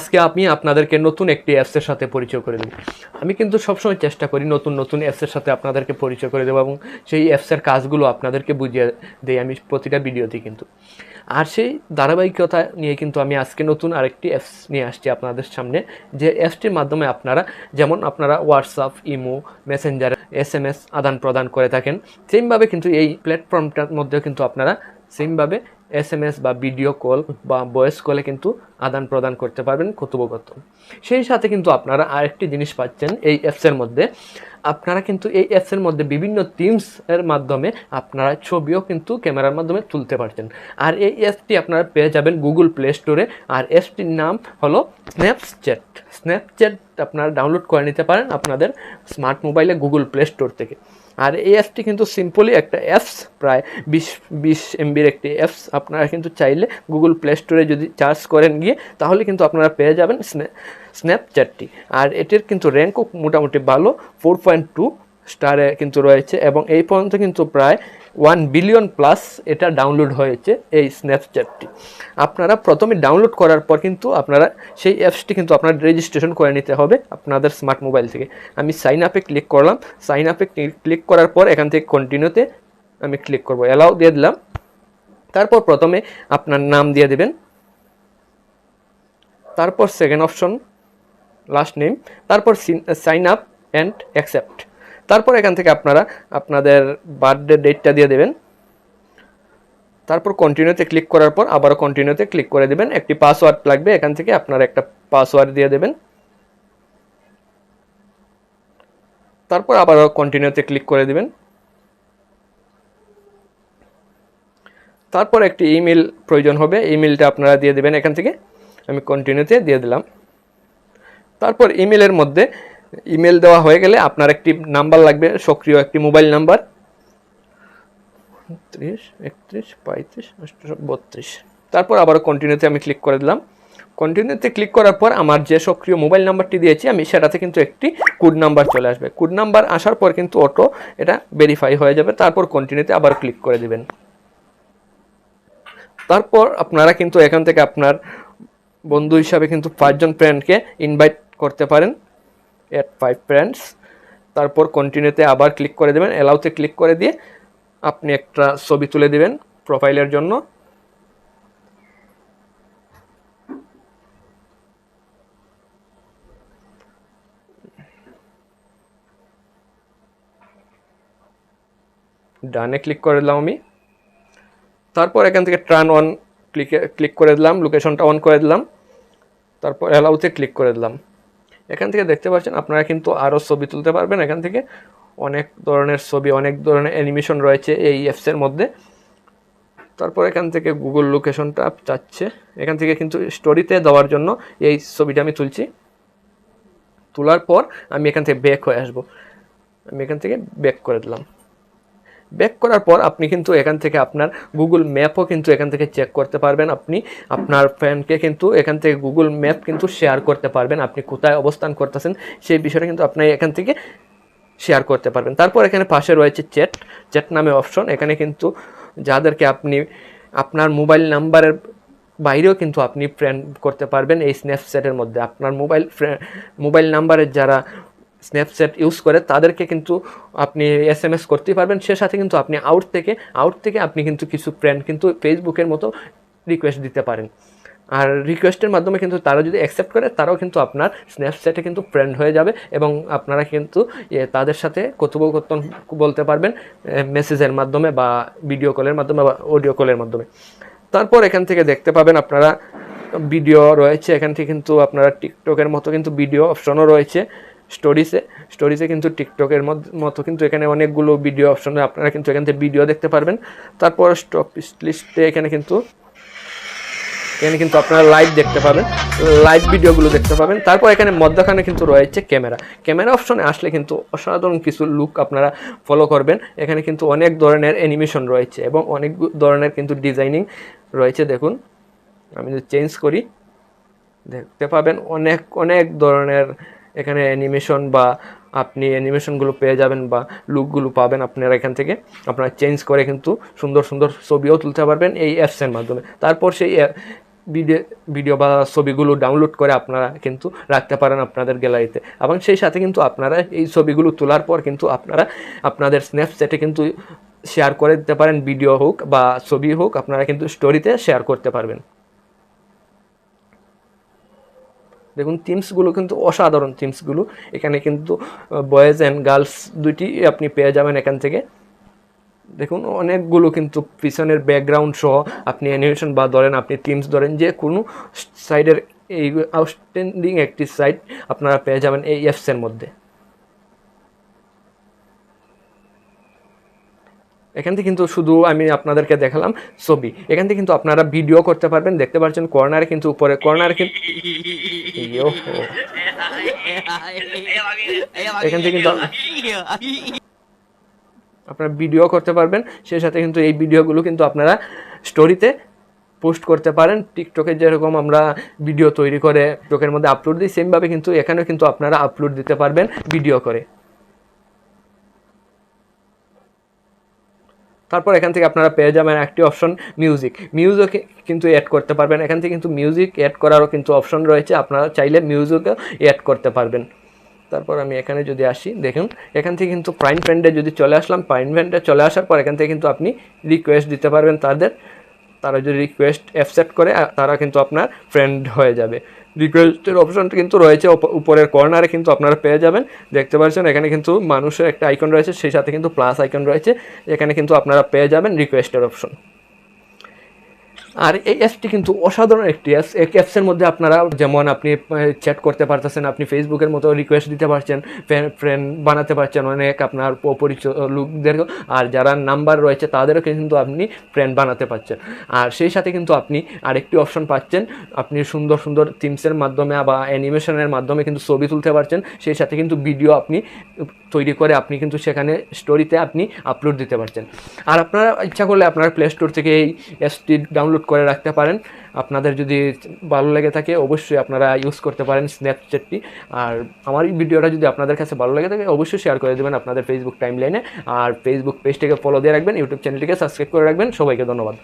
আজকে আমি আপনাদেরকে নতুন একটি অ্যাপসের সাথে পরিচয় করে দেব। আমি কিন্তু সবসময় চেষ্টা করি নতুন নতুন অ্যাপসের সাথে আপনাদেরকে পরিচয় করে দেবো এবং সেই অ্যাপসের কাজগুলো আপনাদেরকে বুঝিয়ে দেই আমি প্রতিটা ভিডিওতে কিন্তু। আর সেই ধারাবাহিকতা নিয়ে কিন্তু আমি আজকে নতুন আরেকটি অ্যাপস নিয়ে আসছি আপনাদের সামনে, যে অ্যাপসটির মাধ্যমে আপনারা যেমন আপনারা হোয়াটসঅ্যাপ, ইমো, মেসেঞ্জার, SMS আদান প্রদান করে থাকেন, সেমভাবে কিন্তু এই প্ল্যাটফর্মটার মধ্যেও কিন্তু আপনারা সেমভাবে SMS বা ভিডিও কল বা ভয়েস কলে কিন্তু আদান প্রদান করতে পারবেন কথোপকথন। সেই সাথে কিন্তু আপনারা আরেকটি জিনিস পাচ্ছেন এই অ্যাপসের মধ্যে, আপনারা কিন্তু এই অ্যাপসের মধ্যে বিভিন্ন থিমস এর মাধ্যমে আপনারা ছবিও কিন্তু ক্যামেরার মাধ্যমে তুলতে পারছেন। আর এই অ্যাপটি আপনারা পেয়ে যাবেন গুগল প্লে স্টোরে, আর অ্যাপসটির নাম হলো স্ন্যাপচ্যাট। স্ন্যাপচ্যাট আপনারা ডাউনলোড করে নিতে পারেন আপনাদের স্মার্ট মোবাইলে গুগল প্লে স্টোর থেকে। আর এই অ্যাপসটি কিন্তু সিম্পলি একটা অ্যাপস, প্রায় 20 MBর একটি অ্যাপস। আপনারা কিন্তু চাইলে গুগল প্লে স্টোরে যদি সার্চ করেন গিয়ে, তাহলে কিন্তু আপনারা পেয়ে যাবেন স্ন্যাপচ্যাটটি। আর এটির কিন্তু র্যাঙ্কও মোটামুটি ভালো, 4.2 স্টারে কিন্তু রয়েছে এবং এই পর্যন্ত কিন্তু প্রায় 1 বিলিয়ন প্লাস এটা ডাউনলোড হয়েছে এই স্ন্যাপচ্যাটটি। আপনারা প্রথমে ডাউনলোড করার পর কিন্তু আপনারা সেই অ্যাপসটি কিন্তু আপনার রেজিস্ট্রেশন করে নিতে হবে আপনাদের স্মার্ট মোবাইল থেকে। আমি সাইন আপে ক্লিক করলাম। সাইন আপে ক্লিক করার পর এখান থেকে কন্টিনিউতে আমি ক্লিক করব, অ্যালাউ দিয়ে দিলাম। তারপর প্রথমে আপনার নাম দিয়ে দেবেন, তারপর সেকেন্ড অপশন লাস্ট নেম, তারপর সাইন আপ অ্যান্ড অ্যাকসেপ্ট। তারপর এখান থেকে আপনারা আপনাদের বার্থডে ডেটটা দিয়ে দেবেন। তারপর কন্টিনিউতে ক্লিক করার পর আবারও কন্টিনিউতে ক্লিক করে দেবেন। একটি পাসওয়ার্ড লাগবে, এখান থেকে আপনারা একটা পাসওয়ার্ড দিয়ে দেবেন। তারপর আবারও কন্টিনিউতে ক্লিক করে দেবেন। তারপর একটি ইমেল প্রয়োজন হবে, ইমেলটা আপনারা দিয়ে দেবেন এখান থেকে। আমি কন্টিনিউতে দিয়ে দিলাম। তারপর ইমেলের মধ্যে ইমেল দেওয়া হয়ে গেলে আপনার একটি নাম্বার লাগবে, সক্রিয় একটি মোবাইল নাম্বার, 30 31 35 832। তারপর আবার কন্টিনিউতে আমি ক্লিক করে দিলাম। কন্টিনিউতে ক্লিক করার পর আমার যে সক্রিয় মোবাইল নাম্বারটি দিয়েছি আমি সেটাতে কিন্তু একটি কোড নাম্বার চলে আসবে। কোড নাম্বার আসার পর কিন্তু অটো এটা ভেরিফাই হয়ে যাবে। তারপর কন্টিনিউতে আবার ক্লিক করে দিবেন। তারপর আপনারা কিন্তু এখান থেকে আপনার বন্ধু হিসাবে কিন্তু 5 জন ফ্রেন্ডকে ইনভাইট করতে পারেন, এড 5 ফ্রেন্ডস। তারপর কন্টিনিউতে আবার ক্লিক করে দেবেন, অ্যালাউতে ক্লিক করে দিয়ে আপনি একটা ছবি তুলে দিবেন প্রোফাইলের জন্য। ডানে ক্লিক করে দিলাম আমি। তারপর এখান থেকে টার্ন অন ক্লিক করে দিলাম, লোকেশনটা অন করে দিলাম। তারপর অ্যালাউতে ক্লিক করে দিলাম। এখান থেকে দেখতে পাচ্ছেন আপনারা কিন্তু আরও ছবি তুলতে পারবেন। এখান থেকে অনেক ধরনের ছবি, অনেক ধরনের অ্যানিমেশন রয়েছে এই অ্যাপসের মধ্যে। তারপর এখান থেকে গুগল লোকেশনটা চাচ্ছে, এখান থেকে কিন্তু স্টোরিতে দেওয়ার জন্য এই ছবিটা আমি তুলছি। তোলার পর আমি এখান থেকে ব্যাক হয়ে আসবো। আমি এখান থেকে ব্যাক করে দিলাম। ব্যাক করার পর আপনি কিন্তু এখান থেকে আপনার গুগল ম্যাপও কিন্তু এখান থেকে চেক করতে পারবেন। আপনি আপনার ফ্রেন্ডকে কিন্তু এখান থেকে গুগল ম্যাপ কিন্তু শেয়ার করতে পারবেন। আপনি কোথায় অবস্থান করতেছেন সেই বিষয়টা কিন্তু আপনি এখান থেকে শেয়ার করতে পারবেন। তারপর এখানে পাশে রয়েছে চ্যাট নামে অপশন। এখানে কিন্তু যাদেরকে আপনি আপনার মোবাইল নাম্বারের বাইরেও কিন্তু আপনি ফ্রেন্ড করতে পারবেন এই স্ন্যাপচ্যাটের মধ্যে। আপনার মোবাইল নাম্বারের যারা স্ন্যাপচ্যাট ইউজ করে তাদেরকে কিন্তু আপনি SMS করতেই পারবেন। সে সাথে কিন্তু আপনি আউট থেকে আপনি কিন্তু কিছু ফ্রেন্ড কিন্তু ফেসবুকের মতো রিকোয়েস্ট দিতে পারেন। আর রিকোয়েস্টের মাধ্যমে কিন্তু তারা যদি অ্যাকসেপ্ট করে তারাও কিন্তু আপনার স্ন্যাপচ্যাটে কিন্তু ফ্রেন্ড হয়ে যাবে এবং আপনারা কিন্তু তাদের সাথে কথোপকথন বলতে পারবেন মেসেজের মাধ্যমে বা ভিডিও কলের মাধ্যমে বা অডিও কলের মাধ্যমে। তারপর এখান থেকে দেখতে পাবেন আপনারা ভিডিও রয়েছে। এখান থেকে কিন্তু আপনারা টিকটকের মতো কিন্তু ভিডিও অপশনও রয়েছে। স্টোরিজে কিন্তু টিকটকের মতো কিন্তু এখানে অনেকগুলো ভিডিও অপশন, আপনারা কিন্তু এখান থেকে ভিডিও দেখতে পারবেন। তারপর স্টপ লিস্টে এখানে কিন্তু আপনারা লাইভ দেখতে পাবেন, লাইভ ভিডিওগুলো দেখতে পাবেন। তারপর এখানে মধ্যখানে কিন্তু রয়েছে ক্যামেরা অপশনে আসলে কিন্তু অসাধারণ কিছু লুক আপনারা ফলো করবেন। এখানে কিন্তু অনেক ধরনের অ্যানিমেশন রয়েছে এবং অনেক ধরনের কিন্তু ডিজাইনিং রয়েছে। দেখুন আমি যদি চেঞ্জ করি দেখতে পাবেন অনেক ধরনের এখানে অ্যানিমেশন বা আপনি অ্যানিমেশনগুলো পেয়ে যাবেন বা লুকগুলো পাবেন। আপনারা এখান থেকে আপনারা চেঞ্জ করে কিন্তু সুন্দর সুন্দর ছবিও তুলতে পারবেন এই অ্যাপসের মাধ্যমে। তারপর সেই ভিডিও ভিডিও বা ছবিগুলো ডাউনলোড করে আপনারা কিন্তু রাখতে পারেন আপনাদের গ্যালারিতে। এবং সেই সাথে কিন্তু আপনারা এই ছবিগুলো তোলার পর কিন্তু আপনারা আপনাদের স্ন্যাপচ্যাটে কিন্তু শেয়ার করে দিতে পারেন, ভিডিও হোক বা ছবি হোক, আপনারা কিন্তু স্টোরিতে শেয়ার করতে পারবেন। দেখুন থিমসগুলো কিন্তু অসাধারণ থিমসগুলো, এখানে কিন্তু বয়েজ অ্যান্ড গার্লস দুইটি আপনি পেয়ে যাবেন এখান থেকে। দেখুন অনেকগুলো কিন্তু পিছনের ব্যাকগ্রাউন্ড সহ আপনি অ্যানিমেশন বা ধরেন আপনি থিমস ধরেন যে কোনো সাইডের এই আউটস্ট্যান্ডিং একটি সাইড আপনারা পেয়ে যাবেন এই অ্যাপসের মধ্যে। এখান থেকে কিন্তু শুধু আমি আপনাদেরকে দেখালাম ছবি, এখান থেকে কিন্তু আপনারা ভিডিও করতে পারবেন। দেখতে পাচ্ছেন কর্নারে কিন্তু উপরে কর্নারে কিন্তু এখান থেকে কিন্তু আপনারা ভিডিও করতে পারবেন। সেই সাথে কিন্তু এই ভিডিওগুলো কিন্তু আপনারা স্টোরিতে পোস্ট করতে পারেন। টিকটকে যেরকম আমরা ভিডিও তৈরি করে টিকটকের মধ্যে আপলোড দিই, সেমভাবে কিন্তু এখানেও কিন্তু আপনারা আপলোড দিতে পারবেন ভিডিও করে। তারপর এখান থেকে আপনারা পেয়ে যাবেন একটি অপশন মিউজিক কিন্তু অ্যাড করতে পারবেন। এখান থেকে কিন্তু মিউজিক অ্যাড করারও কিন্তু অপশন রয়েছে, আপনারা চাইলে মিউজিকও অ্যাড করতে পারবেন। তারপর আমি এখানে যদি আসি, দেখুন এখান থেকে কিন্তু প্রাইম ফ্রেন্ডে যদি চলে আসলাম, প্রাইম ফ্রেন্ডে চলে আসার পর এখান থেকে কিন্তু আপনি রিকোয়েস্ট দিতে পারবেন তারা যদি রিকোয়েস্ট অ্যাকসেপ্ট করে তারা কিন্তু আপনার ফ্রেন্ড হয়ে যাবে। রিকোয়েস্টের অপশনটা কিন্তু রয়েছে উপরের কর্নারে, কিন্তু আপনারা পেয়ে যাবেন। দেখতে পাচ্ছেন এখানে কিন্তু মানুষের একটা আইকন রয়েছে, সেই সাথে কিন্তু প্লাস আইকন রয়েছে, এখানে কিন্তু আপনারা পেয়ে যাবেন রিকোয়েস্টের অপশন। আর এই অ্যাপসটি কিন্তু অসাধারণ একটি অ্যাপস। এই অ্যাপসের মধ্যে আপনারা যেমন আপনি চ্যাট করতে পারতেছেন, আপনি ফেসবুকের মতো রিকোয়েস্ট দিতে পারছেন, ফ্রেন্ড বানাতে পারছেন অনেক আপনার অপরিচিত লোকদেরকেও, আর যারা নাম্বার রয়েছে তাদেরও কিন্তু আপনি ফ্রেন্ড বানাতে পারছেন। আর সেই সাথে কিন্তু আপনি আরেকটি অপশন পাচ্ছেন, আপনি সুন্দর সুন্দর থিমসের মাধ্যমে বা অ্যানিমেশনের মাধ্যমে কিন্তু ছবি তুলতে পারছেন। সেই সাথে কিন্তু ভিডিও আপনি তৈরি করে আপনি কিন্তু সেখানে স্টোরিতে আপনি আপলোড দিতে পারছেন। আর আপনারা ইচ্ছা করলে আপনার প্লে স্টোর থেকে এই অ্যাপসটি ডাউনলোড করে রাখতে পারেন। আপনাদের যদি ভালো লেগে থাকে অবশ্যই আপনারা ইউজ করতে পারেন স্ন্যাপচ্যাটটি। আর আমার এই ভিডিওটা যদি আপনাদের কাছে ভালো লেগে থাকে অবশ্যই শেয়ার করে দেবেন আপনাদের ফেসবুক টাইমলাইনে। আর ফেসবুক পেজটিকে ফলো দিয়ে রাখবেন, ইউটিউব চ্যানেলটিকে সাবস্ক্রাইব করে রাখবেন। সবাইকে ধন্যবাদ।